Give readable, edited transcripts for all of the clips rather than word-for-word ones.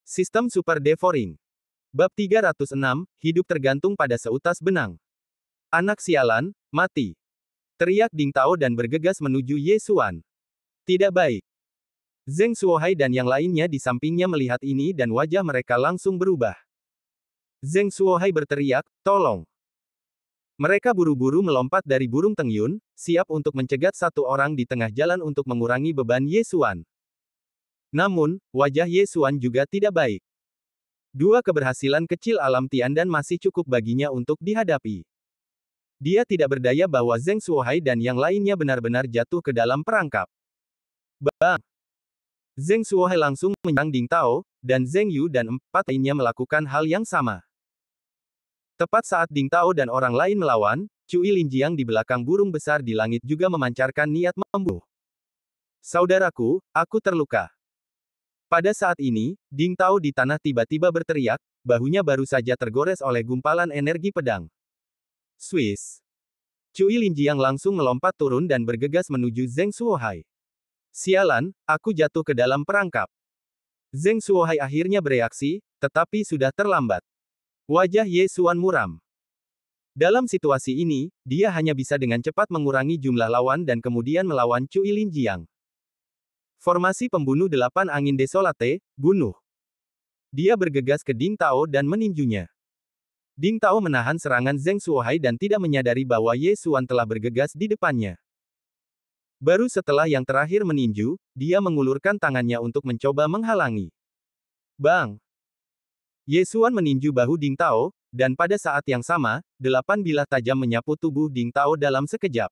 Sistem Super Devouring. Bab 306, hidup tergantung pada seutas benang. Anak sialan, mati. Teriak Ding Tao dan bergegas menuju Ye Xuan. Tidak baik. Zheng Suohai dan yang lainnya di sampingnya melihat ini dan wajah mereka langsung berubah. Zheng Suohai berteriak, tolong. Mereka buru-buru melompat dari burung tengyun, siap untuk mencegat satu orang di tengah jalan untuk mengurangi beban Ye Xuan. Namun, wajah Ye Xuan juga tidak baik. Dua keberhasilan kecil alam Tiandan masih cukup baginya untuk dihadapi. Dia tidak berdaya bahwa Zheng Suohai dan yang lainnya benar-benar jatuh ke dalam perangkap. Bang! Zheng Suohai langsung menyerang Ding Tao, dan Zheng Yu dan empat lainnya melakukan hal yang sama. Tepat saat Ding Tao dan orang lain melawan, Cui Linjiang di belakang burung besar di langit juga memancarkan niat membunuh. Saudaraku, aku terluka. Pada saat ini, Ding Tao di tanah tiba-tiba berteriak, bahunya baru saja tergores oleh gumpalan energi pedang. Swiss. Cui Linjiang langsung melompat turun dan bergegas menuju Zheng Suohai. Sialan, aku jatuh ke dalam perangkap. Zheng Suohai akhirnya bereaksi, tetapi sudah terlambat. Wajah Ye Xuan muram. Dalam situasi ini, dia hanya bisa dengan cepat mengurangi jumlah lawan dan kemudian melawan Cui Linjiang. Formasi pembunuh 8 angin desolate, bunuh. Dia bergegas ke Ding Tao dan meninjunya. Ding Tao menahan serangan Zheng Suohai dan tidak menyadari bahwa Ye Xuan telah bergegas di depannya. Baru setelah yang terakhir meninju, dia mengulurkan tangannya untuk mencoba menghalangi. Bang! Ye Xuan meninju bahu Ding Tao, dan pada saat yang sama, 8 bilah tajam menyapu tubuh Ding Tao dalam sekejap.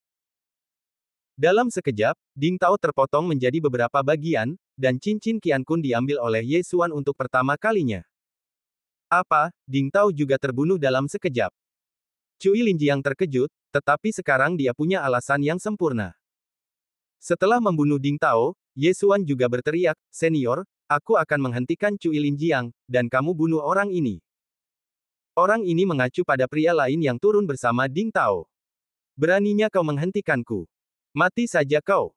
Dalam sekejap, Ding Tao terpotong menjadi beberapa bagian, dan cincin Qian Kun diambil oleh Ye Xuan untuk pertama kalinya. Apa, Ding Tao juga terbunuh dalam sekejap? Cui Linjiang terkejut, tetapi sekarang dia punya alasan yang sempurna. Setelah membunuh Ding Tao, Ye Xuan juga berteriak, senior, aku akan menghentikan Cui Linjiang, dan kamu bunuh orang ini. Orang ini mengacu pada pria lain yang turun bersama Ding Tao. Beraninya kau menghentikanku. Mati saja kau.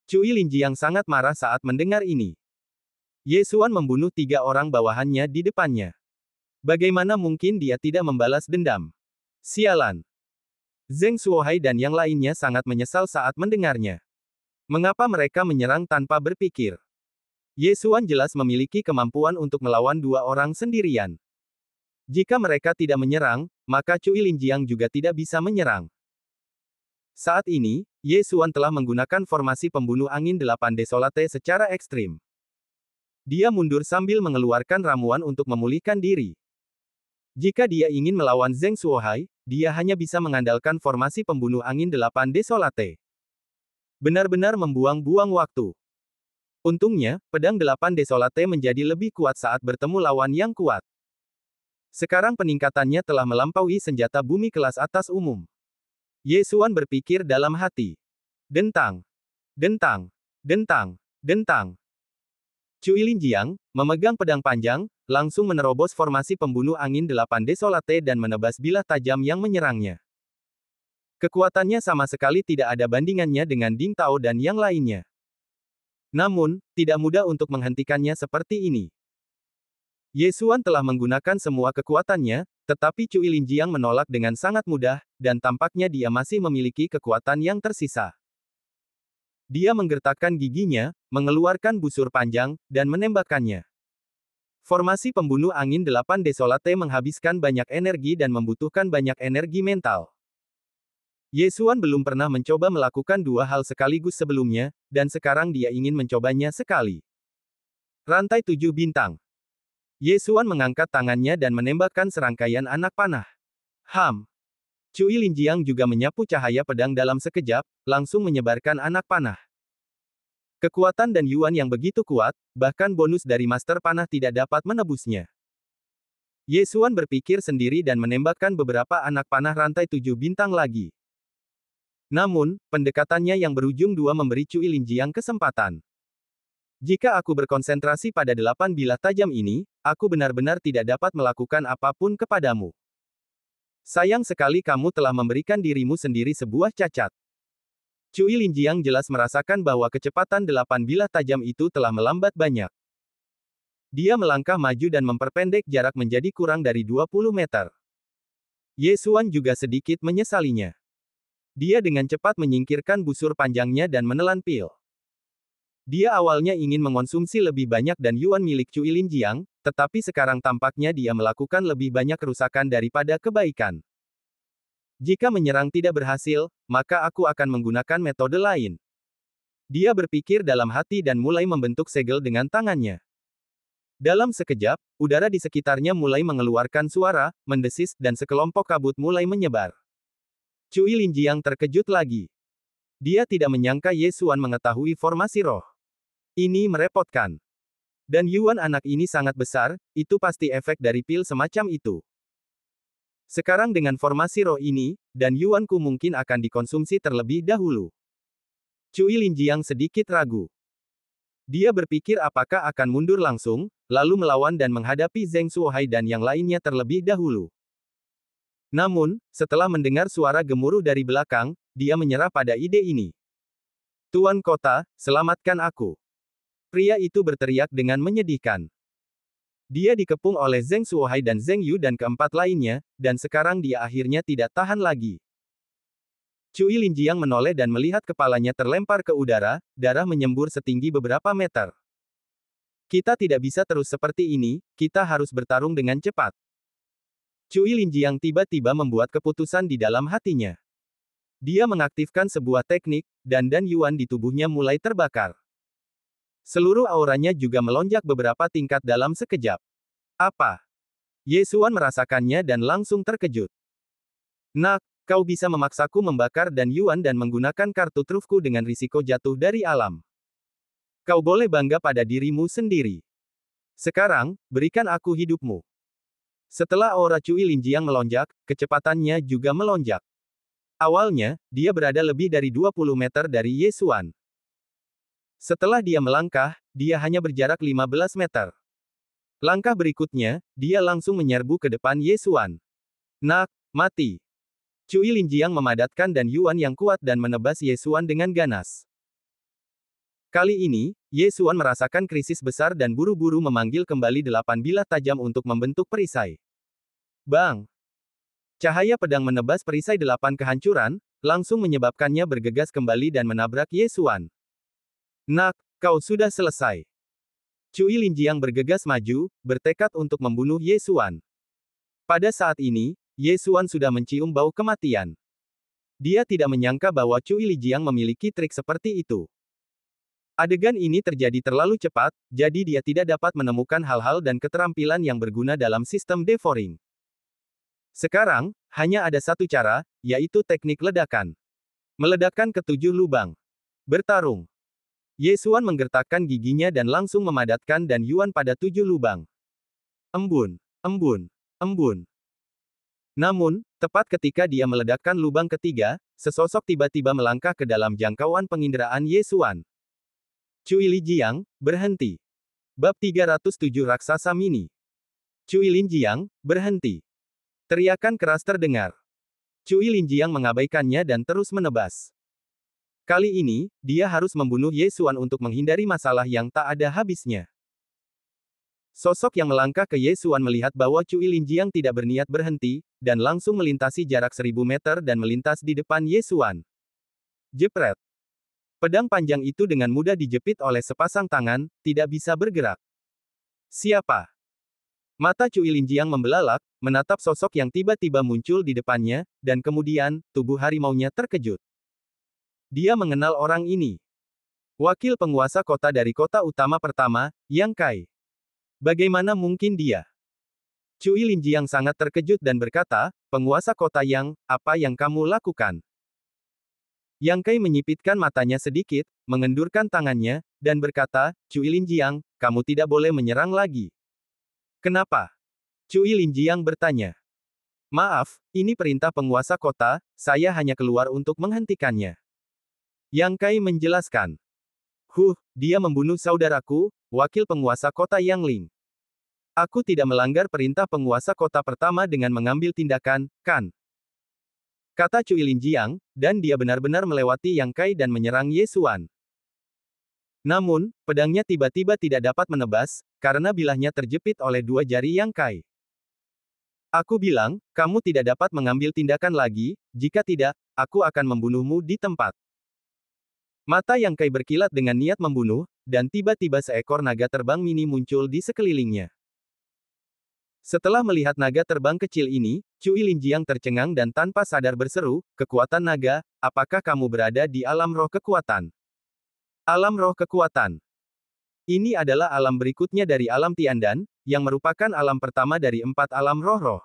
Cui Linjiang sangat marah saat mendengar ini. Ye Xuan membunuh 3 orang bawahannya di depannya. Bagaimana mungkin dia tidak membalas dendam? Sialan. Zheng Suohai dan yang lainnya sangat menyesal saat mendengarnya. Mengapa mereka menyerang tanpa berpikir? Ye Xuan jelas memiliki kemampuan untuk melawan 2 orang sendirian. Jika mereka tidak menyerang, maka Cui Linjiang juga tidak bisa menyerang. Saat ini, Ye Xuan telah menggunakan formasi pembunuh angin 8 desolate secara ekstrim. Dia mundur sambil mengeluarkan ramuan untuk memulihkan diri. Jika dia ingin melawan Zheng Suohai, dia hanya bisa mengandalkan formasi pembunuh angin 8 desolate. Benar-benar membuang-buang waktu. Untungnya, pedang 8 desolate menjadi lebih kuat saat bertemu lawan yang kuat. Sekarang peningkatannya telah melampaui senjata bumi kelas atas umum. Ye Xuan berpikir dalam hati. Dentang. Dentang. Dentang. Dentang. Cui Linjiang, memegang pedang panjang, langsung menerobos formasi pembunuh angin 8 desolate dan menebas bilah tajam yang menyerangnya. Kekuatannya sama sekali tidak ada bandingannya dengan Ding Tao dan yang lainnya. Namun, tidak mudah untuk menghentikannya seperti ini. Ye Xuan telah menggunakan semua kekuatannya, tetapi Cui Linjiang menolak dengan sangat mudah, dan tampaknya dia masih memiliki kekuatan yang tersisa. Dia menggertakkan giginya, mengeluarkan busur panjang, dan menembakkannya. Formasi pembunuh angin 8 desolate menghabiskan banyak energi dan membutuhkan banyak energi mental. Ye Xuan belum pernah mencoba melakukan 2 hal sekaligus sebelumnya, dan sekarang dia ingin mencobanya sekali. Rantai 7 bintang. Ye Xuan mengangkat tangannya dan menembakkan serangkaian anak panah. Cui Linjiang juga menyapu cahaya pedang dalam sekejap, langsung menyebarkan anak panah. Kekuatan dan yuan yang begitu kuat, bahkan bonus dari Master Panah tidak dapat menebusnya. Ye Xuan berpikir sendiri dan menembakkan beberapa anak panah rantai 7 bintang lagi. Namun, pendekatannya yang berujung 2 memberi Cui Linjiang kesempatan. Jika aku berkonsentrasi pada 8 bilah tajam ini, aku benar-benar tidak dapat melakukan apapun kepadamu. Sayang sekali kamu telah memberikan dirimu sendiri sebuah cacat. Cui Linjiang jelas merasakan bahwa kecepatan 8 bilah tajam itu telah melambat banyak. Dia melangkah maju dan memperpendek jarak menjadi kurang dari 20 meter. Ye Xuan juga sedikit menyesalinya. Dia dengan cepat menyingkirkan busur panjangnya dan menelan pil. Dia awalnya ingin mengonsumsi lebih banyak dan yuan milik Cui Linjiang, tetapi sekarang tampaknya dia melakukan lebih banyak kerusakan daripada kebaikan. Jika menyerang tidak berhasil, maka aku akan menggunakan metode lain. Dia berpikir dalam hati dan mulai membentuk segel dengan tangannya. Dalam sekejap, udara di sekitarnya mulai mengeluarkan suara, mendesis, dan sekelompok kabut mulai menyebar. Cui Linjiang terkejut lagi. Dia tidak menyangka Ye Xuan mengetahui formasi roh. Ini merepotkan. Dan Yuan anak ini sangat besar, itu pasti efek dari pil semacam itu. Sekarang dengan formasi roh ini, dan Yuanku mungkin akan dikonsumsi terlebih dahulu. Cui Linjiang sedikit ragu. Dia berpikir apakah akan mundur langsung, lalu melawan dan menghadapi Zheng Suohai dan yang lainnya terlebih dahulu. Namun, setelah mendengar suara gemuruh dari belakang, dia menyerah pada ide ini. Tuan Kota, selamatkan aku. Pria itu berteriak dengan menyedihkan. Dia dikepung oleh Zheng Suohai dan Zheng Yu dan keempat lainnya, dan sekarang dia akhirnya tidak tahan lagi. Cui Linjiang menoleh dan melihat kepalanya terlempar ke udara, darah menyembur setinggi beberapa meter. Kita tidak bisa terus seperti ini, kita harus bertarung dengan cepat. Cui Linjiang tiba-tiba membuat keputusan di dalam hatinya. Dia mengaktifkan sebuah teknik, dan Yuan di tubuhnya mulai terbakar. Seluruh auranya juga melonjak beberapa tingkat dalam sekejap. Apa? Ye Xuan merasakannya dan langsung terkejut. Nak, kau bisa memaksaku membakar Yuan dan menggunakan kartu trufku dengan risiko jatuh dari alam. Kau boleh bangga pada dirimu sendiri. Sekarang, berikan aku hidupmu. Setelah aura Cui Linjiang melonjak, kecepatannya juga melonjak. Awalnya, dia berada lebih dari 20 meter dari Ye Xuan. Setelah dia melangkah, dia hanya berjarak 15 meter. Langkah berikutnya, dia langsung menyerbu ke depan Ye Xuan. Nak, mati. Cui Linjiang memadatkan Yuan yang kuat dan menebas Ye Xuan dengan ganas. Kali ini, Ye Xuan merasakan krisis besar dan buru-buru memanggil kembali 8 bilah tajam untuk membentuk perisai. Bang! Cahaya pedang menebas perisai 8 kehancuran, langsung menyebabkannya bergegas kembali dan menabrak Ye Xuan. Nak, kau sudah selesai. Cui Linjiang bergegas maju, bertekad untuk membunuh Ye Xuan. Pada saat ini, Ye Xuan sudah mencium bau kematian. Dia tidak menyangka bahwa Cui Linjiang memiliki trik seperti itu. Adegan ini terjadi terlalu cepat, jadi dia tidak dapat menemukan hal-hal dan keterampilan yang berguna dalam sistem devouring. Sekarang, hanya ada satu cara, yaitu teknik ledakan. Meledakkan ketujuh lubang. Bertarung. Ye Xuan menggertakkan giginya dan langsung memadatkan Yuan pada 7 lubang. Embun, embun, embun. Namun, tepat ketika dia meledakkan lubang ketiga, sesosok tiba-tiba melangkah ke dalam jangkauan penginderaan Ye Xuan. Cui Linjiang, berhenti. Bab 307 Raksasa Mini. Cui Linjiang, berhenti. Teriakan keras terdengar. Cui Linjiang mengabaikannya dan terus menebas. Kali ini, dia harus membunuh Ye Xuan untuk menghindari masalah yang tak ada habisnya. Sosok yang melangkah ke Ye Xuan melihat bahwa Cui Linjiang tidak berniat berhenti, dan langsung melintasi jarak 1000 meter dan melintas di depan Ye Xuan. Jepret. Pedang panjang itu dengan mudah dijepit oleh sepasang tangan, tidak bisa bergerak. Siapa? Mata Cui Linjiang membelalak, menatap sosok yang tiba-tiba muncul di depannya, dan kemudian, tubuh harimaunya terkejut. Dia mengenal orang ini. Wakil penguasa kota dari kota utama pertama, Yang Kai. Bagaimana mungkin dia? Cui Linjiang sangat terkejut dan berkata, penguasa kota Yang, apa yang kamu lakukan? Yang Kai menyipitkan matanya sedikit, mengendurkan tangannya, dan berkata, Cui Linjiang, kamu tidak boleh menyerang lagi. Kenapa? Cui Linjiang bertanya. Maaf, ini perintah penguasa kota, saya hanya keluar untuk menghentikannya. Yang Kai menjelaskan. Dia membunuh saudaraku, wakil penguasa kota Yang Ling. Aku tidak melanggar perintah penguasa kota pertama dengan mengambil tindakan, kan? Kata Cui Linjiang, dan dia benar-benar melewati Yang Kai dan menyerang Ye Xuan. Namun, pedangnya tiba-tiba tidak dapat menebas, karena bilahnya terjepit oleh dua jari Yang Kai. Aku bilang, kamu tidak dapat mengambil tindakan lagi, jika tidak, aku akan membunuhmu di tempat. Mata Yang Kai berkilat dengan niat membunuh, dan tiba-tiba seekor naga terbang mini muncul di sekelilingnya. Setelah melihat naga terbang kecil ini, Cui Linjiang tercengang dan tanpa sadar berseru, "Kekuatan naga, apakah kamu berada di alam roh kekuatan?" Alam roh kekuatan. Ini adalah alam berikutnya dari alam Tiandan, yang merupakan alam pertama dari 4 alam roh-roh.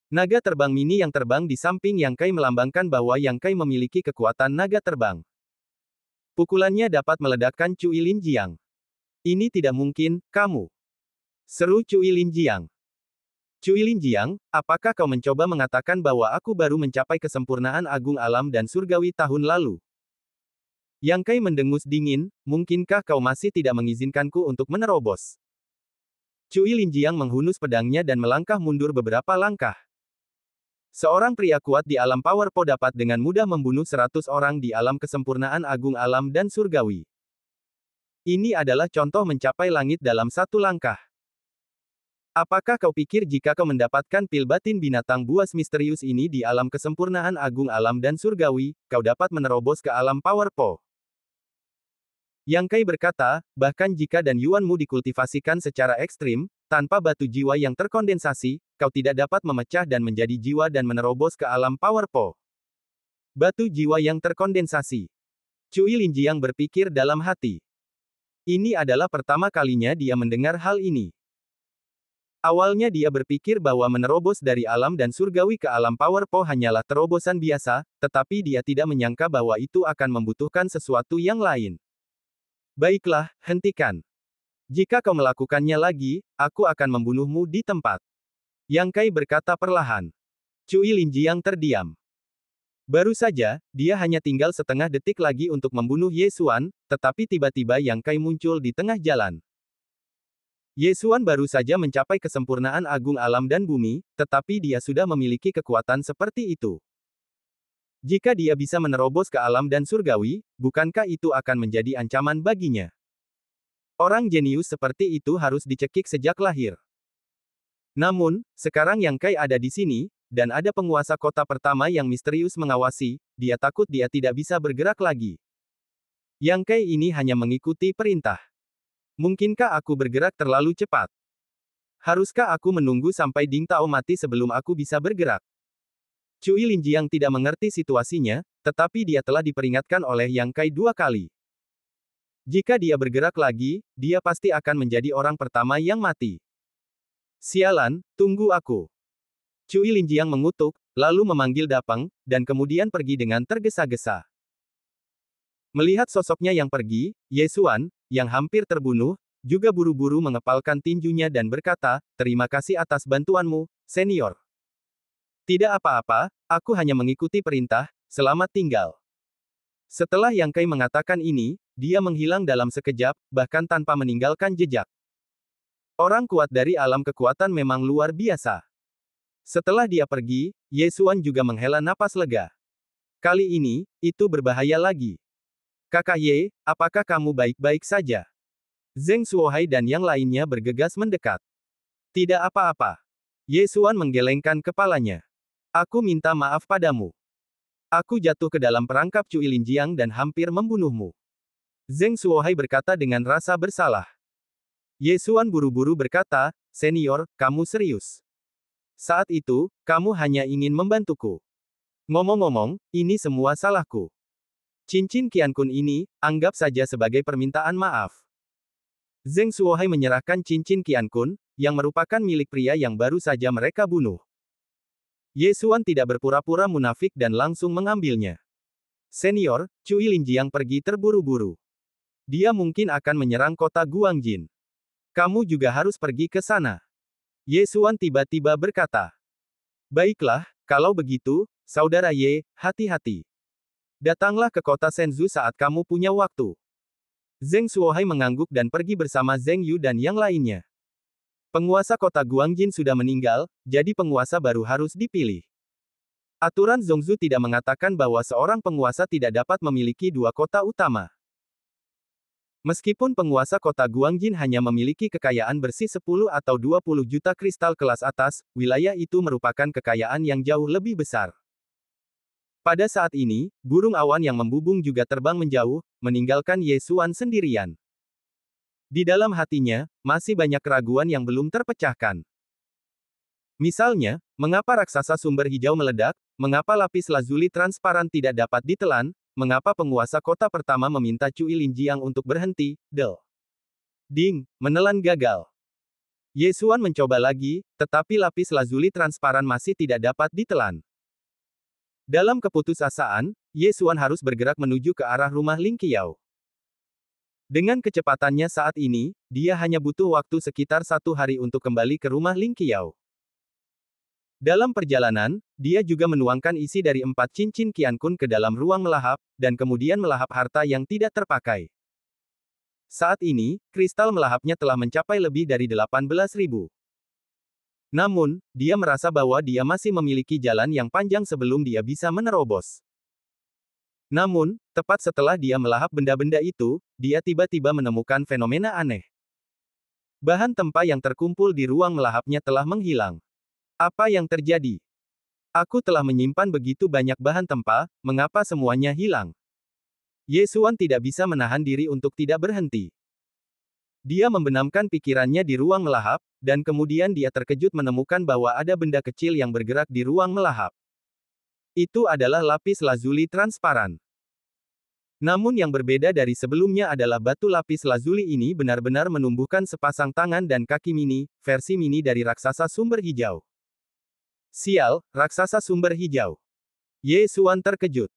Naga terbang mini yang terbang di samping Yang Kai melambangkan bahwa Yang Kai memiliki kekuatan naga terbang. Pukulannya dapat meledakkan Cui Linjiang. "Ini tidak mungkin, kamu!" seru Cui Linjiang. "Cui Linjiang, apakah kau mencoba mengatakan bahwa aku baru mencapai kesempurnaan agung alam dan surgawi tahun lalu?" Yang Kai mendengus dingin, "Mungkinkah kau masih tidak mengizinkanku untuk menerobos?" Cui Linjiang menghunus pedangnya dan melangkah mundur beberapa langkah. Seorang pria kuat di alam Power Po dapat dengan mudah membunuh 100 orang di alam kesempurnaan agung alam dan surgawi. Ini adalah contoh mencapai langit dalam satu langkah. Apakah kau pikir jika kau mendapatkan pil batin binatang buas misterius ini di alam kesempurnaan agung alam dan surgawi, kau dapat menerobos ke alam Power Po? Yang Kai berkata, bahkan jika dan Yuanmu dikultivasikan secara ekstrim, tanpa batu jiwa yang terkondensasi, kau tidak dapat memecah dan menjadi jiwa dan menerobos ke alam Power Po. Batu jiwa yang terkondensasi. Cui Linjiang berpikir dalam hati. Ini adalah pertama kalinya dia mendengar hal ini. Awalnya dia berpikir bahwa menerobos dari alam dan surgawi ke alam Power Po hanyalah terobosan biasa, tetapi dia tidak menyangka bahwa itu akan membutuhkan sesuatu yang lain. "Baiklah, hentikan. Jika kau melakukannya lagi, aku akan membunuhmu di tempat." Yang Kai berkata perlahan. Cui Linjiang terdiam. Baru saja, dia hanya tinggal setengah detik lagi untuk membunuh Ye Xuan, tetapi tiba-tiba Yang Kai muncul di tengah jalan. Ye Xuan baru saja mencapai kesempurnaan agung alam dan bumi, tetapi dia sudah memiliki kekuatan seperti itu. Jika dia bisa menerobos ke alam dan surgawi, bukankah itu akan menjadi ancaman baginya? Orang jenius seperti itu harus dicekik sejak lahir. Namun, sekarang Yang Kai ada di sini, dan ada penguasa kota pertama yang misterius mengawasi, dia takut dia tidak bisa bergerak lagi. Yang Kai ini hanya mengikuti perintah. Mungkinkah aku bergerak terlalu cepat? Haruskah aku menunggu sampai Ding Tao mati sebelum aku bisa bergerak? Cui Linjiang tidak mengerti situasinya, tetapi dia telah diperingatkan oleh Yang Kai 2 kali. Jika dia bergerak lagi, dia pasti akan menjadi orang pertama yang mati. "Sialan, tunggu aku." Cui Linjiang mengutuk, lalu memanggil Dapeng, dan kemudian pergi dengan tergesa-gesa. Melihat sosoknya yang pergi, Ye Xuan, yang hampir terbunuh, juga buru-buru mengepalkan tinjunya dan berkata, "Terima kasih atas bantuanmu, senior." "Tidak apa-apa, aku hanya mengikuti perintah, selamat tinggal." Setelah Yang Kai mengatakan ini, dia menghilang dalam sekejap, bahkan tanpa meninggalkan jejak. Orang kuat dari alam kekuatan memang luar biasa. Setelah dia pergi, Ye Xuan juga menghela napas lega. Kali ini, itu berbahaya lagi. "Kakak Ye, apakah kamu baik-baik saja?" Zheng Suohai dan yang lainnya bergegas mendekat. "Tidak apa-apa." Ye Xuan menggelengkan kepalanya. "Aku minta maaf padamu. Aku jatuh ke dalam perangkap Cui Linjiang dan hampir membunuhmu." Zheng Suohai berkata dengan rasa bersalah. Ye Xuan buru-buru berkata, "Senior, kamu serius? Saat itu, kamu hanya ingin membantuku. Ngomong-ngomong, ini semua salahku. Cincin Qiankun ini, anggap saja sebagai permintaan maaf." Zheng Suohai menyerahkan cincin Qiankun, yang merupakan milik pria yang baru saja mereka bunuh. Ye Xuan tidak berpura-pura munafik dan langsung mengambilnya. "Senior, Cui Linjiang pergi terburu-buru. Dia mungkin akan menyerang kota Guangjin. Kamu juga harus pergi ke sana." Ye Xuan tiba-tiba berkata. "Baiklah, kalau begitu, saudara Ye, hati-hati. Datanglah ke kota Shenzhou saat kamu punya waktu." Zheng Suohai mengangguk dan pergi bersama Zheng Yu dan yang lainnya. Penguasa kota Guangjin sudah meninggal, jadi penguasa baru harus dipilih. Aturan Zhongzhou tidak mengatakan bahwa seorang penguasa tidak dapat memiliki dua kota utama. Meskipun penguasa kota Guangjin hanya memiliki kekayaan bersih 10 atau 20 juta kristal kelas atas, wilayah itu merupakan kekayaan yang jauh lebih besar. Pada saat ini, burung awan yang membubung juga terbang menjauh, meninggalkan Ye Xuan sendirian. Di dalam hatinya, masih banyak keraguan yang belum terpecahkan. Misalnya, mengapa raksasa sumber hijau meledak, mengapa lapis lazuli transparan tidak dapat ditelan, mengapa penguasa kota pertama meminta Cui Linjiang untuk berhenti, Ding, menelan gagal. Ye Xuan mencoba lagi, tetapi lapis lazuli transparan masih tidak dapat ditelan. Dalam keputusasaan, Ye Xuan harus bergerak menuju ke arah rumah Ling Qiao. Dengan kecepatannya saat ini, dia hanya butuh waktu sekitar 1 hari untuk kembali ke rumah Ling Qiao. Dalam perjalanan, dia juga menuangkan isi dari 4 cincin Qiankun ke dalam ruang melahap, dan kemudian melahap harta yang tidak terpakai. Saat ini, kristal melahapnya telah mencapai lebih dari 18.000. Namun, dia merasa bahwa dia masih memiliki jalan yang panjang sebelum dia bisa menerobos. Namun, tepat setelah dia melahap benda-benda itu, dia tiba-tiba menemukan fenomena aneh. Bahan tempa yang terkumpul di ruang melahapnya telah menghilang. Apa yang terjadi? Aku telah menyimpan begitu banyak bahan tempa, mengapa semuanya hilang? Ye Xuan tidak bisa menahan diri untuk tidak berhenti. Dia membenamkan pikirannya di ruang melahap, dan kemudian dia terkejut menemukan bahwa ada benda kecil yang bergerak di ruang melahap. Itu adalah lapis lazuli transparan. Namun yang berbeda dari sebelumnya adalah batu lapis lazuli ini benar-benar menumbuhkan sepasang tangan dan kaki mini, versi mini dari raksasa sumber hijau. Sial, raksasa sumber hijau. Ye Xuan terkejut.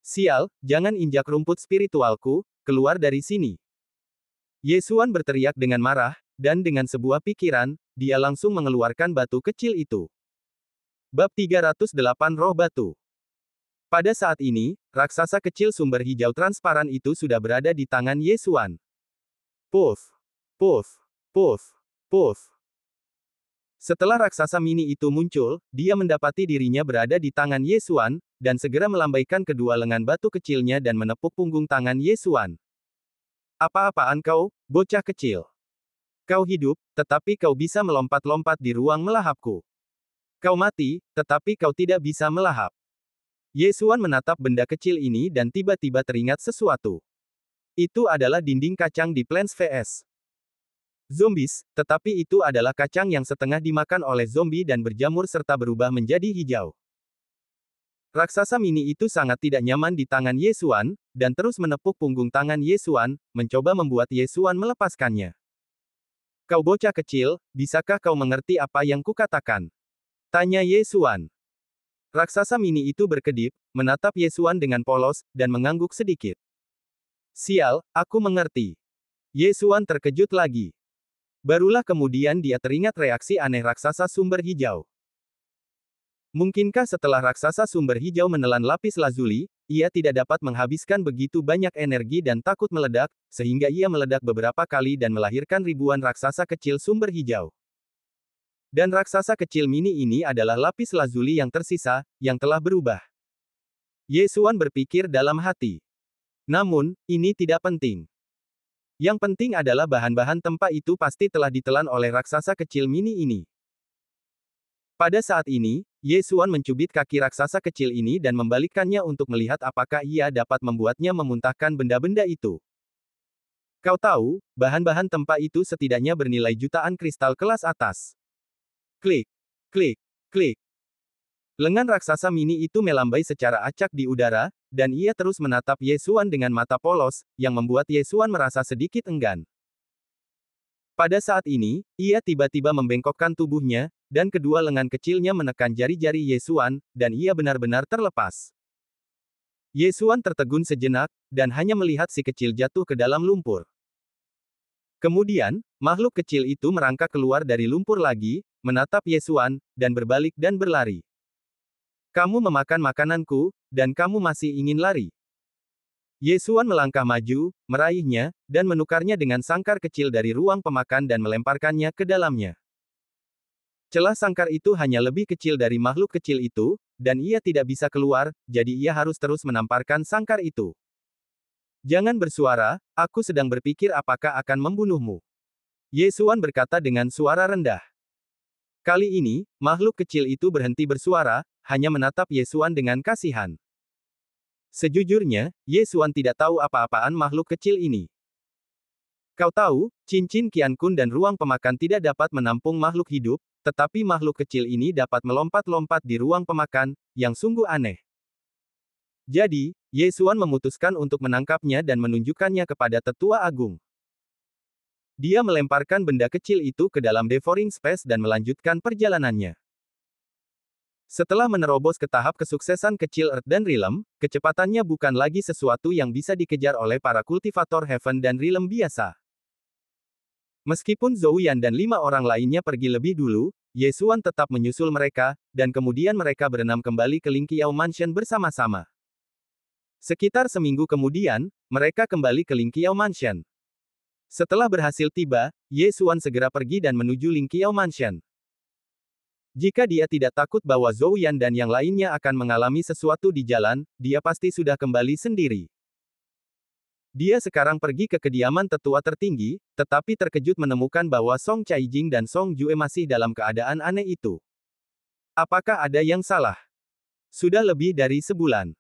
Sial, jangan injak rumput spiritualku, keluar dari sini. Ye Xuan berteriak dengan marah, dan dengan sebuah pikiran, dia langsung mengeluarkan batu kecil itu. Bab 308 Roh Batu. Pada saat ini, raksasa kecil sumber hijau transparan itu sudah berada di tangan Ye Xuan. Puff, puff, puff, puff. Setelah raksasa mini itu muncul, dia mendapati dirinya berada di tangan Ye Xuan, dan segera melambaikan kedua lengan batu kecilnya dan menepuk punggung tangan Ye Xuan. Apa-apaan kau, bocah kecil? Kau hidup, tetapi kau bisa melompat-lompat di ruang melahapku. Kau mati, tetapi kau tidak bisa melahap. Ye Xuan menatap benda kecil ini dan tiba-tiba teringat sesuatu. Itu adalah dinding kacang di Plants vs. Zombies, tetapi itu adalah kacang yang setengah dimakan oleh zombie dan berjamur serta berubah menjadi hijau. Raksasa mini itu sangat tidak nyaman di tangan Ye Xuan, dan terus menepuk punggung tangan Ye Xuan, mencoba membuat Ye Xuan melepaskannya. Kau bocah kecil, bisakah kau mengerti apa yang kukatakan? Tanya Ye Xuan. Raksasa mini itu berkedip, menatap Ye Xuan dengan polos, dan mengangguk sedikit. Sial, aku mengerti. Ye Xuan terkejut lagi. Barulah kemudian dia teringat reaksi aneh raksasa sumber hijau. Mungkinkah setelah raksasa sumber hijau menelan lapis lazuli, ia tidak dapat menghabiskan begitu banyak energi dan takut meledak, sehingga ia meledak beberapa kali dan melahirkan ribuan raksasa kecil sumber hijau. Dan raksasa kecil mini ini adalah lapis lazuli yang tersisa, yang telah berubah. Ye Xuan berpikir dalam hati. Namun, ini tidak penting. Yang penting adalah bahan-bahan tempa itu pasti telah ditelan oleh raksasa kecil mini ini. Pada saat ini, Ye Xuan mencubit kaki raksasa kecil ini dan membalikkannya untuk melihat apakah ia dapat membuatnya memuntahkan benda-benda itu. Kau tahu, bahan-bahan tempa itu setidaknya bernilai jutaan kristal kelas atas. Klik, klik, klik. Lengan raksasa mini itu melambai secara acak di udara, dan ia terus menatap Ye Xuan dengan mata polos, yang membuat Ye Xuan merasa sedikit enggan. Pada saat ini, ia tiba-tiba membengkokkan tubuhnya, dan kedua lengan kecilnya menekan jari-jari Ye Xuan, dan ia benar-benar terlepas. Ye Xuan tertegun sejenak, dan hanya melihat si kecil jatuh ke dalam lumpur. Kemudian, makhluk kecil itu merangkak keluar dari lumpur lagi, menatap Ye Xuan, dan berbalik dan berlari. Kamu memakan makananku, dan kamu masih ingin lari. Ye Xuan melangkah maju, meraihnya, dan menukarnya dengan sangkar kecil dari ruang pemakan dan melemparkannya ke dalamnya. Celah sangkar itu hanya lebih kecil dari makhluk kecil itu, dan ia tidak bisa keluar, jadi ia harus terus menamparkan sangkar itu. Jangan bersuara, aku sedang berpikir apakah akan membunuhmu. Ye Xuan berkata dengan suara rendah. Kali ini, makhluk kecil itu berhenti bersuara, hanya menatap Ye Xuan dengan kasihan. Sejujurnya, Ye Xuan tidak tahu apa-apaan makhluk kecil ini. Kau tahu, cincin Qian Kun dan ruang pemakan tidak dapat menampung makhluk hidup, tetapi makhluk kecil ini dapat melompat-lompat di ruang pemakan, yang sungguh aneh. Jadi, Ye Xuan memutuskan untuk menangkapnya dan menunjukkannya kepada Tetua Agung. Dia melemparkan benda kecil itu ke dalam devouring space dan melanjutkan perjalanannya. Setelah menerobos ke tahap kesuksesan kecil Earth dan Realm, kecepatannya bukan lagi sesuatu yang bisa dikejar oleh para kultivator Heaven dan Realm biasa. Meskipun Zhou Yan dan 5 orang lainnya pergi lebih dulu, Ye Xuan tetap menyusul mereka, dan kemudian mereka berenam kembali ke Lingqiao Mansion bersama-sama. Sekitar seminggu kemudian, mereka kembali ke Lingqiao Mansion. Setelah berhasil tiba, Ye Xuan segera pergi dan menuju Lingqiao Mansion. Jika dia tidak takut bahwa Zhou Yan dan yang lainnya akan mengalami sesuatu di jalan, dia pasti sudah kembali sendiri. Dia sekarang pergi ke kediaman tetua tertinggi, tetapi terkejut menemukan bahwa Song Caijing dan Song Jue masih dalam keadaan aneh itu. Apakah ada yang salah? Sudah lebih dari sebulan.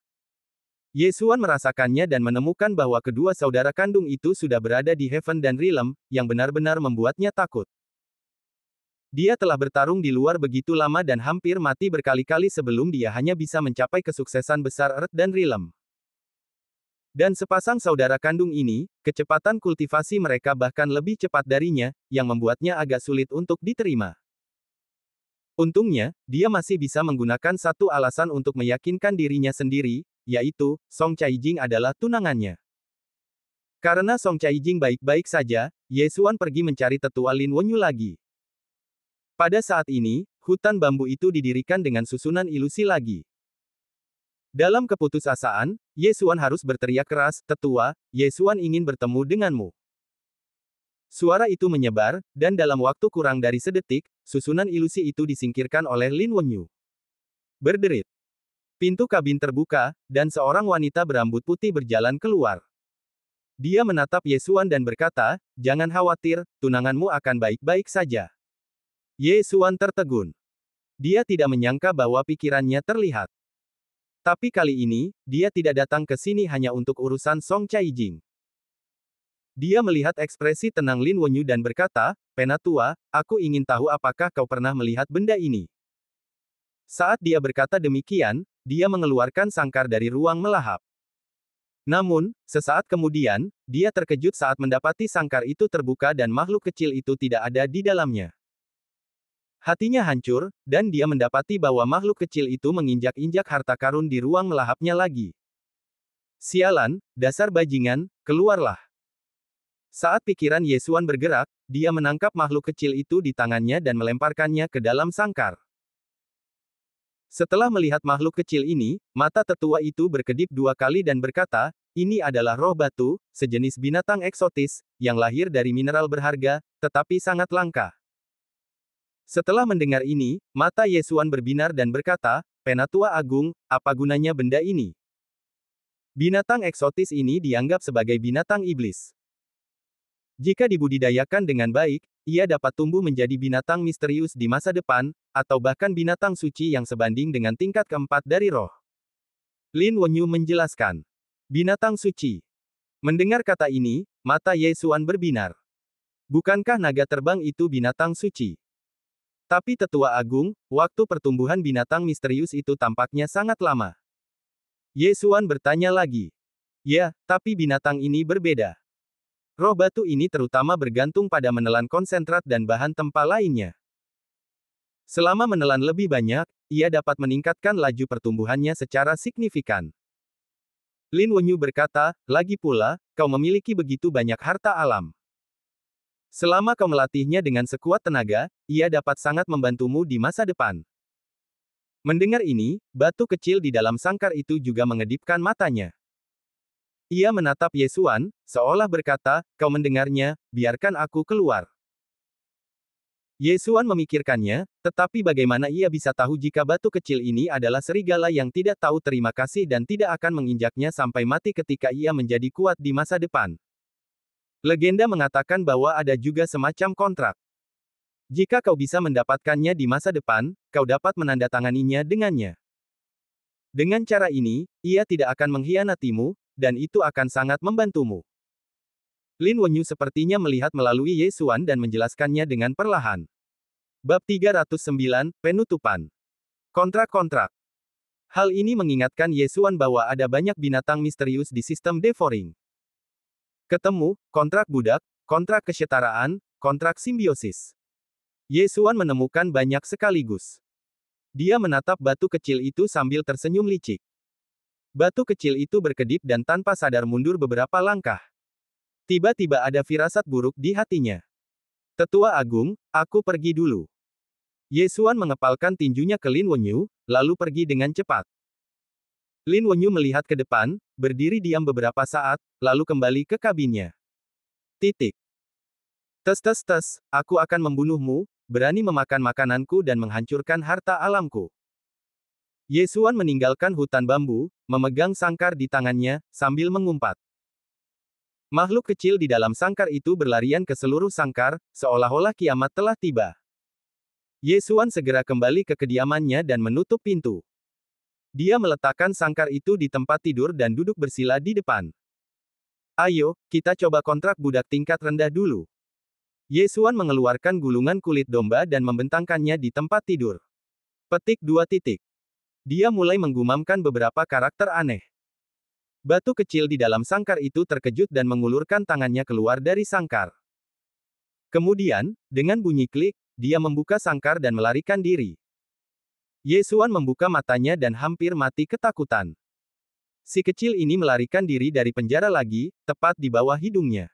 Ye Xuan merasakannya dan menemukan bahwa kedua saudara kandung itu sudah berada di Heaven dan Realm, yang benar-benar membuatnya takut. Dia telah bertarung di luar begitu lama dan hampir mati berkali-kali sebelum dia hanya bisa mencapai kesuksesan besar Earth dan Realm. Dan sepasang saudara kandung ini, kecepatan kultivasi mereka bahkan lebih cepat darinya, yang membuatnya agak sulit untuk diterima. Untungnya, dia masih bisa menggunakan satu alasan untuk meyakinkan dirinya sendiri, yaitu, Song Caijing adalah tunangannya. Karena Song Caijing baik-baik saja, Ye Xuan pergi mencari tetua Lin Wenyu lagi. Pada saat ini, hutan bambu itu didirikan dengan susunan ilusi lagi. Dalam keputusasaan, Ye Xuan harus berteriak keras, "Tetua, Ye Xuan ingin bertemu denganmu." Suara itu menyebar, dan dalam waktu kurang dari sedetik, susunan ilusi itu disingkirkan oleh Lin Wenyu. Berderit. Pintu kabin terbuka, dan seorang wanita berambut putih berjalan keluar. Dia menatap Ye Xuan dan berkata, "Jangan khawatir, tunanganmu akan baik-baik saja." Ye Xuan tertegun. Dia tidak menyangka bahwa pikirannya terlihat. Tapi kali ini, dia tidak datang ke sini hanya untuk urusan Song Caijing. Dia melihat ekspresi tenang Lin Wenyu dan berkata, "Penatua, aku ingin tahu apakah kau pernah melihat benda ini." Saat dia berkata demikian, dia mengeluarkan sangkar dari ruang melahap. Namun, sesaat kemudian, dia terkejut saat mendapati sangkar itu terbuka dan makhluk kecil itu tidak ada di dalamnya. Hatinya hancur, dan dia mendapati bahwa makhluk kecil itu menginjak-injak harta karun di ruang melahapnya lagi. Sialan, dasar bajingan, keluarlah. Saat pikiran Ye Xuan bergerak, dia menangkap makhluk kecil itu di tangannya dan melemparkannya ke dalam sangkar. Setelah melihat makhluk kecil ini, mata tetua itu berkedip 2 kali dan berkata, "Ini adalah roh batu, sejenis binatang eksotis, yang lahir dari mineral berharga, tetapi sangat langka." Setelah mendengar ini, mata Ye Xuan berbinar dan berkata, "Penatua Agung, apa gunanya benda ini?" Binatang eksotis ini dianggap sebagai binatang iblis. Jika dibudidayakan dengan baik, ia dapat tumbuh menjadi binatang misterius di masa depan, atau bahkan binatang suci yang sebanding dengan tingkat keempat dari roh. Lin Wenyu menjelaskan. Binatang suci. Mendengar kata ini, mata Ye Xuan berbinar. Bukankah naga terbang itu binatang suci? Tapi Tetua Agung, waktu pertumbuhan binatang misterius itu tampaknya sangat lama. Ye Xuan bertanya lagi. Ya, tapi binatang ini berbeda. Roh batu ini terutama bergantung pada menelan konsentrat dan bahan tempa lainnya. Selama menelan lebih banyak, ia dapat meningkatkan laju pertumbuhannya secara signifikan. Lin Wenyu berkata, "Lagi pula, kau memiliki begitu banyak harta alam. Selama kau melatihnya dengan sekuat tenaga, ia dapat sangat membantumu di masa depan." Mendengar ini, batu kecil di dalam sangkar itu juga mengedipkan matanya. Ia menatap Ye Xuan, seolah berkata, "Kau mendengarnya, biarkan aku keluar." Yesuan memikirkannya, tetapi bagaimana ia bisa tahu jika batu kecil ini adalah serigala yang tidak tahu terima kasih dan tidak akan menginjaknya sampai mati ketika ia menjadi kuat di masa depan. Legenda mengatakan bahwa ada juga semacam kontrak. Jika kau bisa mendapatkannya di masa depan, kau dapat menandatanganinya dengannya. Dengan cara ini, ia tidak akan mengkhianatimu, dan itu akan sangat membantumu. Lin Wenyu sepertinya melihat melalui Yesuan dan menjelaskannya dengan perlahan. Bab 309, Penutupan. Kontrak-kontrak. Hal ini mengingatkan Yesuan bahwa ada banyak binatang misterius di sistem Devoring. Ketemu, kontrak budak, kontrak kesetaraan, kontrak simbiosis. Yesuan menemukan banyak sekaligus. Dia menatap batu kecil itu sambil tersenyum licik. Batu kecil itu berkedip dan tanpa sadar mundur beberapa langkah. Tiba-tiba ada firasat buruk di hatinya. Tetua Agung, aku pergi dulu. Yesuan mengepalkan tinjunya ke Lin Wenyu, lalu pergi dengan cepat. Lin Wenyu melihat ke depan, berdiri diam beberapa saat, lalu kembali ke kabinnya. Titik. Tes, aku akan membunuhmu, berani memakan makananku dan menghancurkan harta alamku. Yesuan meninggalkan hutan bambu, memegang sangkar di tangannya, sambil mengumpat. Makhluk kecil di dalam sangkar itu berlarian ke seluruh sangkar, seolah-olah kiamat telah tiba. Yesuan segera kembali ke kediamannya dan menutup pintu. Dia meletakkan sangkar itu di tempat tidur dan duduk bersila di depan. Ayo, kita coba kontrak budak tingkat rendah dulu. Yesuan mengeluarkan gulungan kulit domba dan membentangkannya di tempat tidur. Petik 2 titik. Dia mulai menggumamkan beberapa karakter aneh. Batu kecil di dalam sangkar itu terkejut dan mengulurkan tangannya keluar dari sangkar. Kemudian, dengan bunyi klik, dia membuka sangkar dan melarikan diri. Yesuan membuka matanya dan hampir mati ketakutan. Si kecil ini melarikan diri dari penjara lagi, tepat di bawah hidungnya.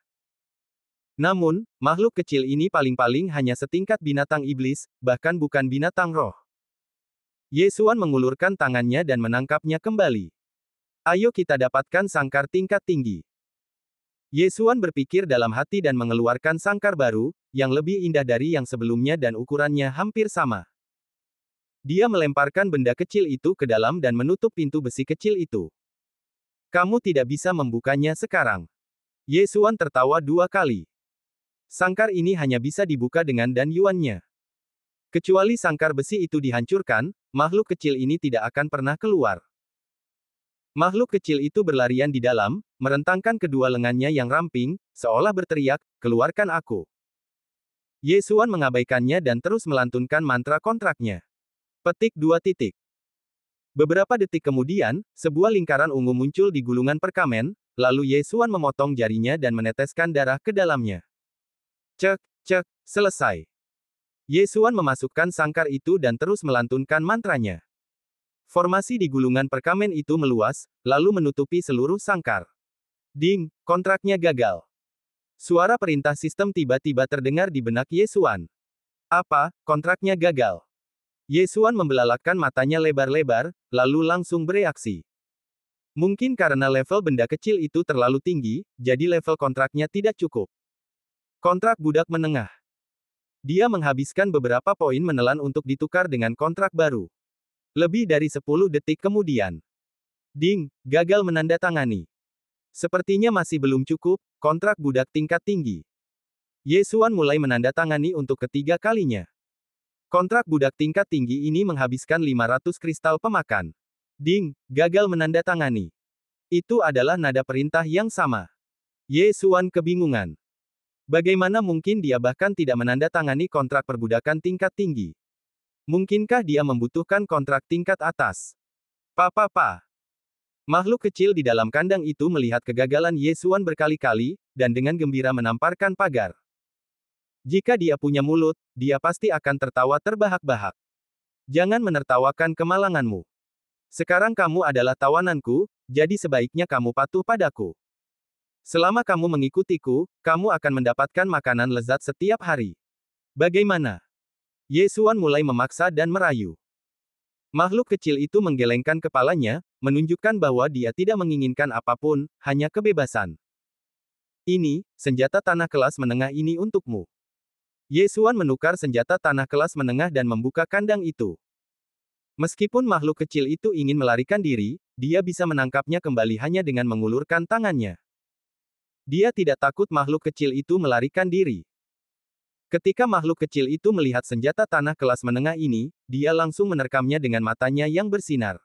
Namun, makhluk kecil ini paling-paling hanya setingkat binatang iblis, bahkan bukan binatang roh. Yesuan mengulurkan tangannya dan menangkapnya kembali. Ayo kita dapatkan sangkar tingkat tinggi. Yesuan berpikir dalam hati dan mengeluarkan sangkar baru, yang lebih indah dari yang sebelumnya dan ukurannya hampir sama. Dia melemparkan benda kecil itu ke dalam dan menutup pintu besi kecil itu. Kamu tidak bisa membukanya sekarang. Yesuan tertawa 2 kali. Sangkar ini hanya bisa dibuka dengan dan yuannya. Kecuali sangkar besi itu dihancurkan, makhluk kecil ini tidak akan pernah keluar. Makhluk kecil itu berlarian di dalam, merentangkan kedua lengannya yang ramping, seolah berteriak, keluarkan aku. Yesuan mengabaikannya dan terus melantunkan mantra kontraknya. Petik 2 titik. Beberapa detik kemudian, sebuah lingkaran ungu muncul di gulungan perkamen, lalu Yesuan memotong jarinya dan meneteskan darah ke dalamnya. Cek, selesai. Yesuan memasukkan sangkar itu dan terus melantunkan mantranya. Formasi di gulungan perkamen itu meluas, lalu menutupi seluruh sangkar. Ding, kontraknya gagal. Suara perintah sistem tiba-tiba terdengar di benak Yesuan. Apa, kontraknya gagal? Yesuan membelalakkan matanya lebar-lebar, lalu langsung bereaksi. Mungkin karena level benda kecil itu terlalu tinggi, jadi level kontraknya tidak cukup. Kontrak budak menengah. Dia menghabiskan beberapa poin menelan untuk ditukar dengan kontrak baru. Lebih dari 10 detik kemudian. Ding, gagal menandatangani. Sepertinya masih belum cukup, kontrak budak tingkat tinggi. Yesuan mulai menandatangani untuk ketiga kalinya. Kontrak budak tingkat tinggi ini menghabiskan 500 kristal pemakan. Ding, gagal menandatangani. Itu adalah nada perintah yang sama. Yesuan kebingungan. Bagaimana mungkin dia bahkan tidak menandatangani kontrak perbudakan tingkat tinggi? Mungkinkah dia membutuhkan kontrak tingkat atas? Makhluk kecil di dalam kandang itu melihat kegagalan Yesuan berkali-kali, dan dengan gembira menamparkan pagar. Jika dia punya mulut, dia pasti akan tertawa terbahak-bahak. Jangan menertawakan kemalanganmu. Sekarang kamu adalah tawananku, jadi sebaiknya kamu patuh padaku. Selama kamu mengikutiku, kamu akan mendapatkan makanan lezat setiap hari. Bagaimana? Yesuan mulai memaksa dan merayu. Makhluk kecil itu menggelengkan kepalanya, menunjukkan bahwa dia tidak menginginkan apapun, hanya kebebasan. Ini, senjata tanah kelas menengah ini untukmu. Yesuan menukar senjata tanah kelas menengah dan membuka kandang itu. Meskipun makhluk kecil itu ingin melarikan diri, dia bisa menangkapnya kembali hanya dengan mengulurkan tangannya. Dia tidak takut makhluk kecil itu melarikan diri. Ketika makhluk kecil itu melihat senjata tanah kelas menengah ini, dia langsung menerkamnya dengan matanya yang bersinar.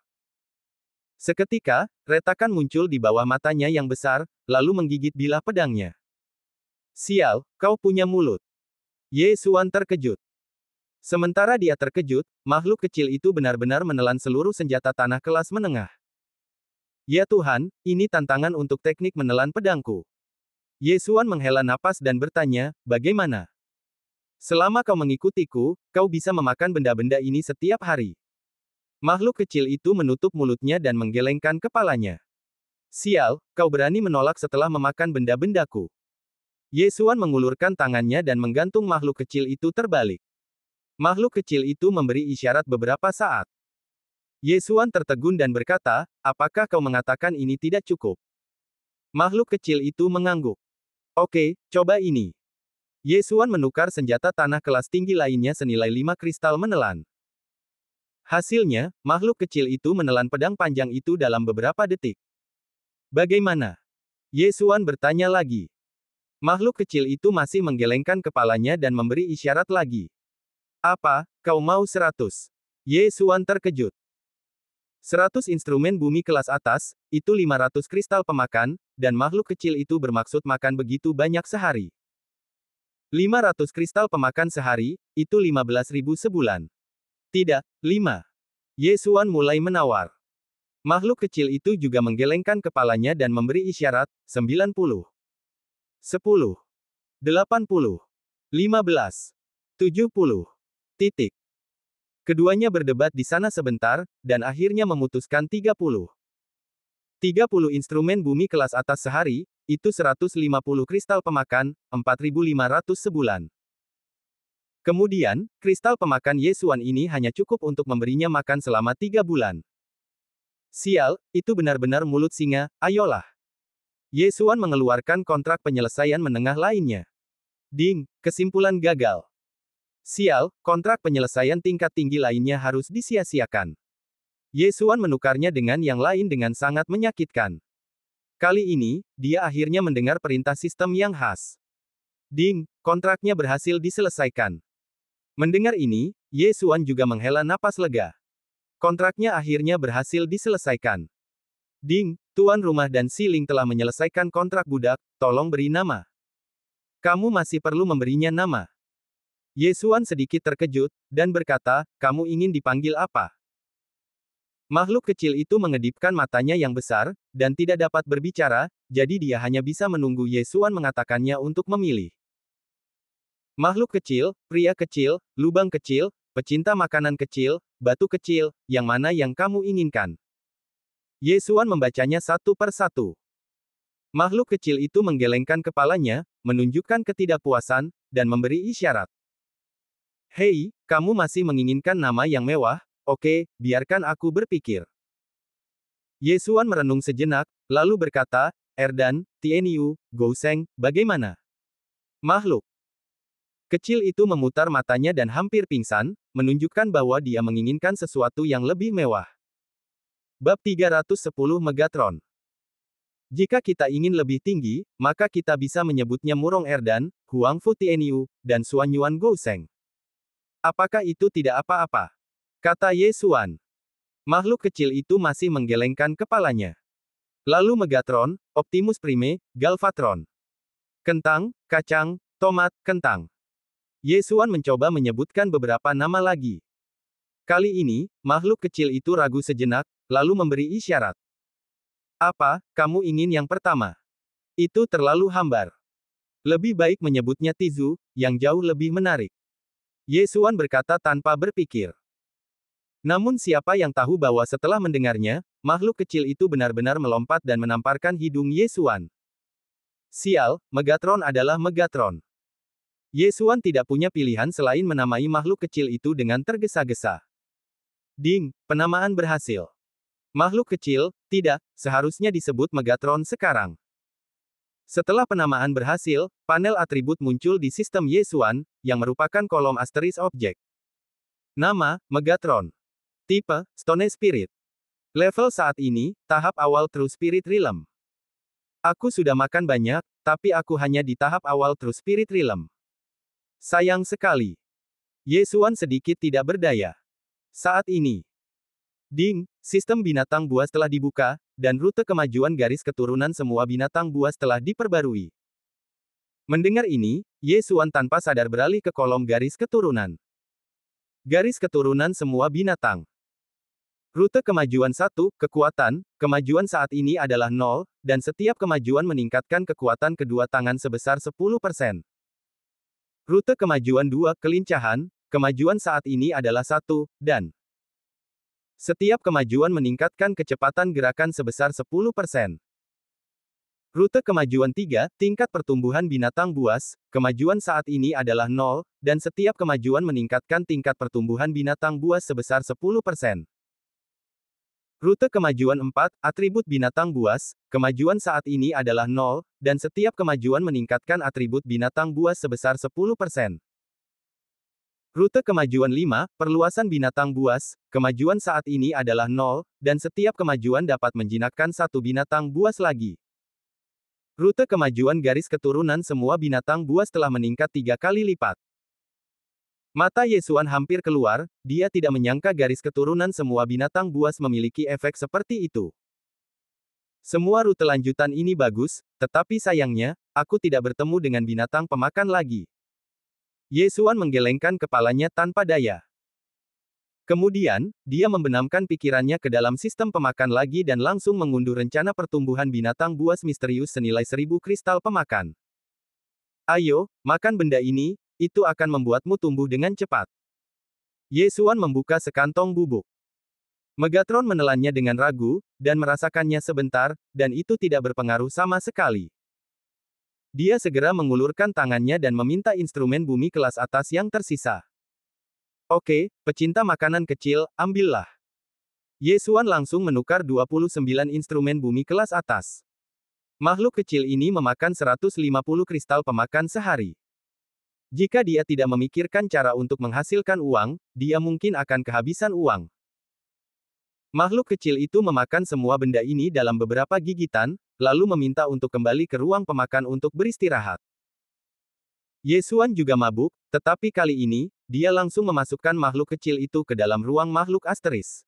Seketika, retakan muncul di bawah matanya yang besar, lalu menggigit bilah pedangnya. Sial, kau punya mulut. Yesuan terkejut. Sementara dia terkejut, makhluk kecil itu benar-benar menelan seluruh senjata tanah kelas menengah. Ya Tuhan, ini tantangan untuk teknik menelan pedangku. Yesuan menghela napas dan bertanya, bagaimana? Selama kau mengikutiku, kau bisa memakan benda-benda ini setiap hari. Makhluk kecil itu menutup mulutnya dan menggelengkan kepalanya. Sial, kau berani menolak setelah memakan benda-bendaku. Yesuan mengulurkan tangannya dan menggantung makhluk kecil itu terbalik. Makhluk kecil itu memberi isyarat beberapa saat. Yesuan tertegun dan berkata, apakah kau mengatakan ini tidak cukup? Makhluk kecil itu mengangguk. Oke, coba ini. Yesuan menukar senjata tanah kelas tinggi lainnya senilai 5 kristal menelan. Hasilnya, makhluk kecil itu menelan pedang panjang itu dalam beberapa detik. Bagaimana? Yesuan bertanya lagi. Makhluk kecil itu masih menggelengkan kepalanya dan memberi isyarat lagi. Apa, kau mau 100? Yesuan terkejut. 100 instrumen bumi kelas atas, itu 500 kristal pemakan, dan makhluk kecil itu bermaksud makan begitu banyak sehari. 500 kristal pemakan sehari, itu 15.000 sebulan. Tidak, 5. Yesuan mulai menawar. Makhluk kecil itu juga menggelengkan kepalanya dan memberi isyarat, 90. 10. 80. 15. 70. Titik. Keduanya berdebat di sana sebentar, dan akhirnya memutuskan 30. 30 instrumen bumi kelas atas sehari, itu 150 kristal pemakan, 4.500 sebulan. Kemudian, kristal pemakan Yesuan ini hanya cukup untuk memberinya makan selama 3 bulan. Sial, itu benar-benar mulut singa, ayolah. Yesuan mengeluarkan kontrak penyelesaian menengah lainnya. Ding, kesimpulan gagal. Sial, kontrak penyelesaian tingkat tinggi lainnya harus disia-siakan. Yesuan menukarnya dengan yang lain dengan sangat menyakitkan. Kali ini, dia akhirnya mendengar perintah sistem yang khas. Ding, kontraknya berhasil diselesaikan. Mendengar ini, Yesuan juga menghela napas lega. Kontraknya akhirnya berhasil diselesaikan. Ding, tuan rumah dan Siling telah menyelesaikan kontrak budak, tolong beri nama. Kamu masih perlu memberinya nama. Yesuan sedikit terkejut, dan berkata, kamu ingin dipanggil apa? Makhluk kecil itu mengedipkan matanya yang besar, dan tidak dapat berbicara, jadi dia hanya bisa menunggu Yesuan mengatakannya untuk memilih. Makhluk kecil, pria kecil, lubang kecil, pecinta makanan kecil, batu kecil, yang mana yang kamu inginkan? Yesuan membacanya satu per satu. Makhluk kecil itu menggelengkan kepalanya, menunjukkan ketidakpuasan, dan memberi isyarat. Hei, kamu masih menginginkan nama yang mewah? Oke, biarkan aku berpikir. Yesuan merenung sejenak, lalu berkata, Erdan, Tieniu, Gouseng, bagaimana? Makhluk kecil itu memutar matanya dan hampir pingsan, menunjukkan bahwa dia menginginkan sesuatu yang lebih mewah. Bab 310 Megatron. Jika kita ingin lebih tinggi, maka kita bisa menyebutnya Murong Erdan, Huangfu Tieniu, dan Suanyuan Gouseng. Apakah itu tidak apa-apa? Kata Yesuan. Makhluk kecil itu masih menggelengkan kepalanya. Lalu Megatron, Optimus Prime, Galvatron. Kentang, kacang, tomat, kentang. Yesuan mencoba menyebutkan beberapa nama lagi. Kali ini, makhluk kecil itu ragu sejenak, lalu memberi isyarat. Apa, kamu ingin yang pertama? Itu terlalu hambar. Lebih baik menyebutnya Tizu, yang jauh lebih menarik. Yesuan berkata tanpa berpikir. Namun siapa yang tahu bahwa setelah mendengarnya, makhluk kecil itu benar-benar melompat dan menamparkan hidung Yesuan. Sial, Megatron adalah Megatron. Yesuan tidak punya pilihan selain menamai makhluk kecil itu dengan tergesa-gesa. Ding, penamaan berhasil. Makhluk kecil, tidak, seharusnya disebut Megatron sekarang. Setelah penamaan berhasil, panel atribut muncul di sistem Yesuan, yang merupakan kolom asteris objek. Nama, Megatron. Tipe, Stone Spirit. Level saat ini, tahap awal True Spirit Realm. Aku sudah makan banyak, tapi aku hanya di tahap awal True Spirit Realm. Sayang sekali. Yesuan sedikit tidak berdaya. Saat ini. Ding, sistem binatang buas telah dibuka, dan rute kemajuan garis keturunan semua binatang buas telah diperbarui. Mendengar ini, Yesuan tanpa sadar beralih ke kolom garis keturunan. Garis keturunan semua binatang. Rute kemajuan 1, kekuatan, kemajuan saat ini adalah 0, dan setiap kemajuan meningkatkan kekuatan kedua tangan sebesar 10%. Rute kemajuan 2, kelincahan, kemajuan saat ini adalah 1, dan setiap kemajuan meningkatkan kecepatan gerakan sebesar 10%. Rute kemajuan 3, tingkat pertumbuhan binatang buas, kemajuan saat ini adalah 0, dan setiap kemajuan meningkatkan tingkat pertumbuhan binatang buas sebesar 10%. Rute kemajuan 4, atribut binatang buas, kemajuan saat ini adalah 0, dan setiap kemajuan meningkatkan atribut binatang buas sebesar 10%. Rute kemajuan 5, perluasan binatang buas, kemajuan saat ini adalah 0, dan setiap kemajuan dapat menjinakkan satu binatang buas lagi. Rute kemajuan garis keturunan semua binatang buas telah meningkat 3 kali lipat. Mata Yesuan hampir keluar, dia tidak menyangka garis keturunan semua binatang buas memiliki efek seperti itu. Semua rute lanjutan ini bagus, tetapi sayangnya, aku tidak bertemu dengan binatang pemakan lagi. Yesuan menggelengkan kepalanya tanpa daya. Kemudian, dia membenamkan pikirannya ke dalam sistem pemakan lagi dan langsung mengunduh rencana pertumbuhan binatang buas misterius senilai 1000 kristal pemakan. Ayo, makan benda ini, itu akan membuatmu tumbuh dengan cepat. Yesuan membuka sekantong bubuk. Megatron menelannya dengan ragu, dan merasakannya sebentar, dan itu tidak berpengaruh sama sekali. Dia segera mengulurkan tangannya dan meminta instrumen bumi kelas atas yang tersisa. Oke, pecinta makanan kecil, ambillah. Yesuan langsung menukar 29 instrumen bumi kelas atas. Makhluk kecil ini memakan 150 kristal pemakan sehari. Jika dia tidak memikirkan cara untuk menghasilkan uang, dia mungkin akan kehabisan uang. Makhluk kecil itu memakan semua benda ini dalam beberapa gigitan, lalu meminta untuk kembali ke ruang pemakan untuk beristirahat. Yesuan juga mabuk, tetapi kali ini, dia langsung memasukkan makhluk kecil itu ke dalam ruang makhluk asteris.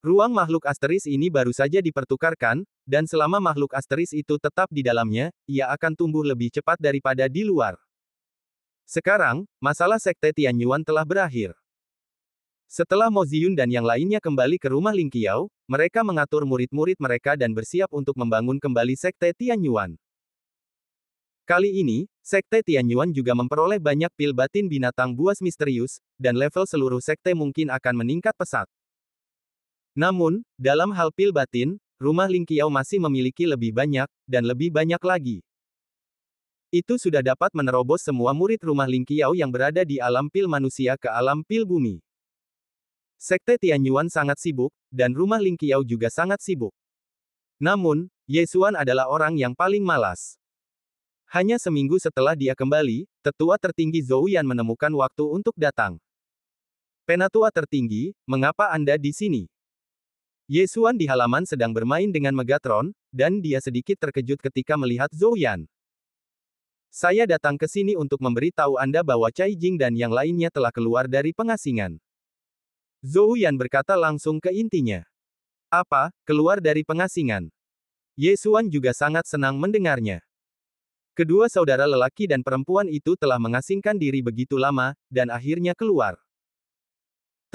Ruang makhluk asteris ini baru saja dipertukarkan, dan selama makhluk asteris itu tetap di dalamnya, ia akan tumbuh lebih cepat daripada di luar. Sekarang, masalah Sekte Tianyuan telah berakhir. Setelah Mo Ziyun dan yang lainnya kembali ke rumah Ling Qiao, mereka mengatur murid-murid mereka dan bersiap untuk membangun kembali Sekte Tianyuan. Kali ini, Sekte Tianyuan juga memperoleh banyak pil batin binatang buas misterius, dan level seluruh sekte mungkin akan meningkat pesat. Namun, dalam hal pil batin, rumah Ling Qiao masih memiliki lebih banyak, dan lebih banyak lagi. Itu sudah dapat menerobos semua murid rumah Ling Qiao yang berada di alam pil manusia ke alam pil bumi. Sekte Tianyuan sangat sibuk, dan rumah Ling Qiao juga sangat sibuk. Namun, Yesuan adalah orang yang paling malas. Hanya seminggu setelah dia kembali, tetua tertinggi Zhou Yan menemukan waktu untuk datang. Penatua tertinggi, mengapa Anda di sini? Yesuan di halaman sedang bermain dengan Megatron, dan dia sedikit terkejut ketika melihat Zhou Yan. Saya datang ke sini untuk memberitahu Anda bahwa Cai Jing dan yang lainnya telah keluar dari pengasingan. Zhou Yan berkata langsung ke intinya. Apa, keluar dari pengasingan? Yesuan juga sangat senang mendengarnya. Kedua saudara lelaki dan perempuan itu telah mengasingkan diri begitu lama, dan akhirnya keluar.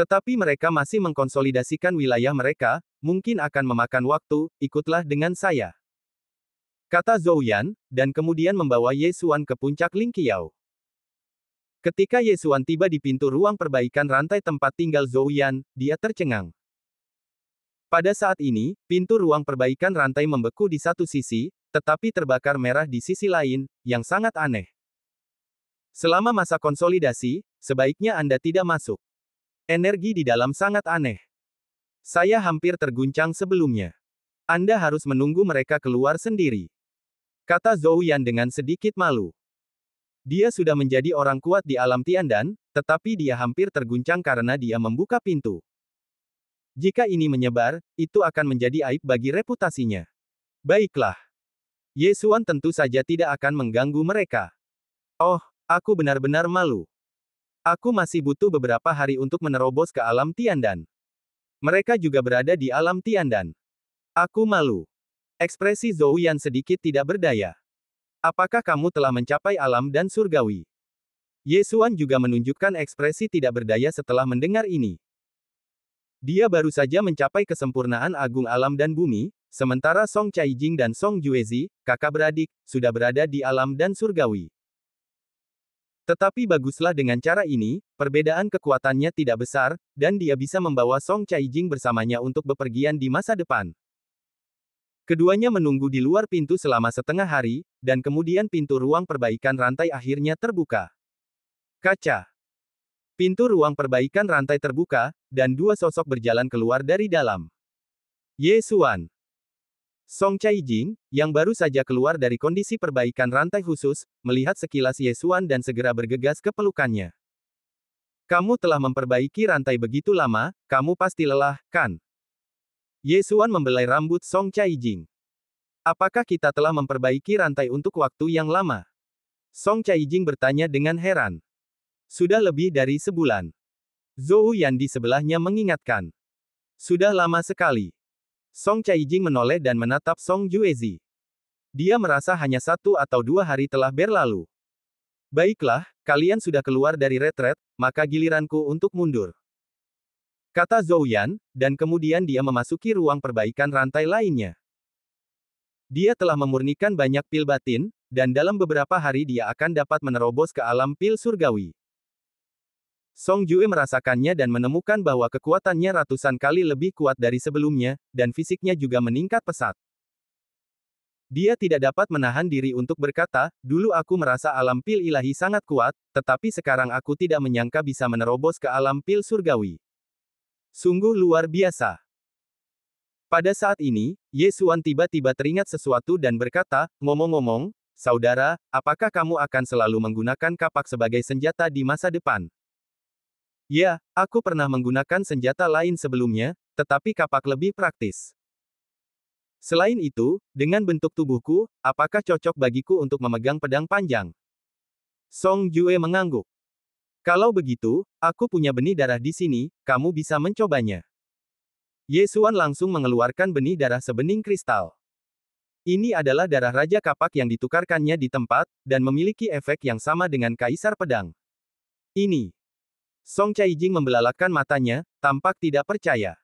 Tetapi mereka masih mengkonsolidasikan wilayah mereka, mungkin akan memakan waktu, ikutlah dengan saya. Kata Zhou Yan, dan kemudian membawa Yesuan ke puncak Ling Qiao. Ketika Yesuan tiba di pintu ruang perbaikan rantai tempat tinggal Zhou Yan, dia tercengang. Pada saat ini, pintu ruang perbaikan rantai membeku di satu sisi, tetapi terbakar merah di sisi lain, yang sangat aneh. Selama masa konsolidasi, sebaiknya Anda tidak masuk. Energi di dalam sangat aneh. Saya hampir terguncang sebelumnya. Anda harus menunggu mereka keluar sendiri. kata Zhou Yan dengan sedikit malu. Dia sudah menjadi orang kuat di alam Tiandan, tetapi dia hampir terguncang karena dia membuka pintu. Jika ini menyebar, itu akan menjadi aib bagi reputasinya. Baiklah. Ye Xuan tentu saja tidak akan mengganggu mereka. Oh, aku benar-benar malu. Aku masih butuh beberapa hari untuk menerobos ke alam Tiandan. Mereka juga berada di alam Tiandan. Aku malu. Ekspresi Zhou Yan sedikit tidak berdaya. Apakah kamu telah mencapai alam dan surgawi? Ye Xuan juga menunjukkan ekspresi tidak berdaya setelah mendengar ini. Dia baru saja mencapai kesempurnaan agung alam dan bumi, sementara Song Caijing dan Song Juezi, kakak beradik, sudah berada di alam dan surgawi. Tetapi baguslah dengan cara ini, perbedaan kekuatannya tidak besar, dan dia bisa membawa Song Caijing bersamanya untuk bepergian di masa depan. Keduanya menunggu di luar pintu selama setengah hari, dan kemudian pintu ruang perbaikan rantai akhirnya terbuka. Kaca. Pintu ruang perbaikan rantai terbuka, dan dua sosok berjalan keluar dari dalam. Ye Xuan. Song Caijing, yang baru saja keluar dari kondisi perbaikan rantai khusus, melihat sekilas Ye Xuan dan segera bergegas ke pelukannya. Kamu telah memperbaiki rantai begitu lama, kamu pasti lelah, kan? Ye Xuan membelai rambut Song Caijing. Apakah kita telah memperbaiki rantai untuk waktu yang lama? Song Caijing bertanya dengan heran. Sudah lebih dari sebulan. Zhou Yan di sebelahnya mengingatkan. Sudah lama sekali. Song Caijing menoleh dan menatap Song Juezi. Dia merasa hanya 1 atau 2 hari telah berlalu. Baiklah, kalian sudah keluar dari retret, maka giliranku untuk mundur. Kata Zhou Yan, dan kemudian dia memasuki ruang perbaikan rantai lainnya. Dia telah memurnikan banyak pil batin, dan dalam beberapa hari dia akan dapat menerobos ke alam pil surgawi. Song Jue merasakannya dan menemukan bahwa kekuatannya ratusan kali lebih kuat dari sebelumnya, dan fisiknya juga meningkat pesat. Dia tidak dapat menahan diri untuk berkata, dulu aku merasa alam pil ilahi sangat kuat, tetapi sekarang aku tidak menyangka bisa menerobos ke alam pil surgawi. Sungguh luar biasa. Pada saat ini, Ye Xuan tiba-tiba teringat sesuatu dan berkata, ngomong-ngomong, saudara, apakah kamu akan selalu menggunakan kapak sebagai senjata di masa depan? Ya, aku pernah menggunakan senjata lain sebelumnya, tetapi kapak lebih praktis. Selain itu, dengan bentuk tubuhku, apakah cocok bagiku untuk memegang pedang panjang? Song Jue mengangguk. Kalau begitu, aku punya benih darah di sini, kamu bisa mencobanya. Ye Xuan langsung mengeluarkan benih darah sebening kristal. Ini adalah darah Raja Kapak yang ditukarkannya di tempat, dan memiliki efek yang sama dengan Kaisar Pedang. Ini. Song Caijing membelalakan matanya, tampak tidak percaya.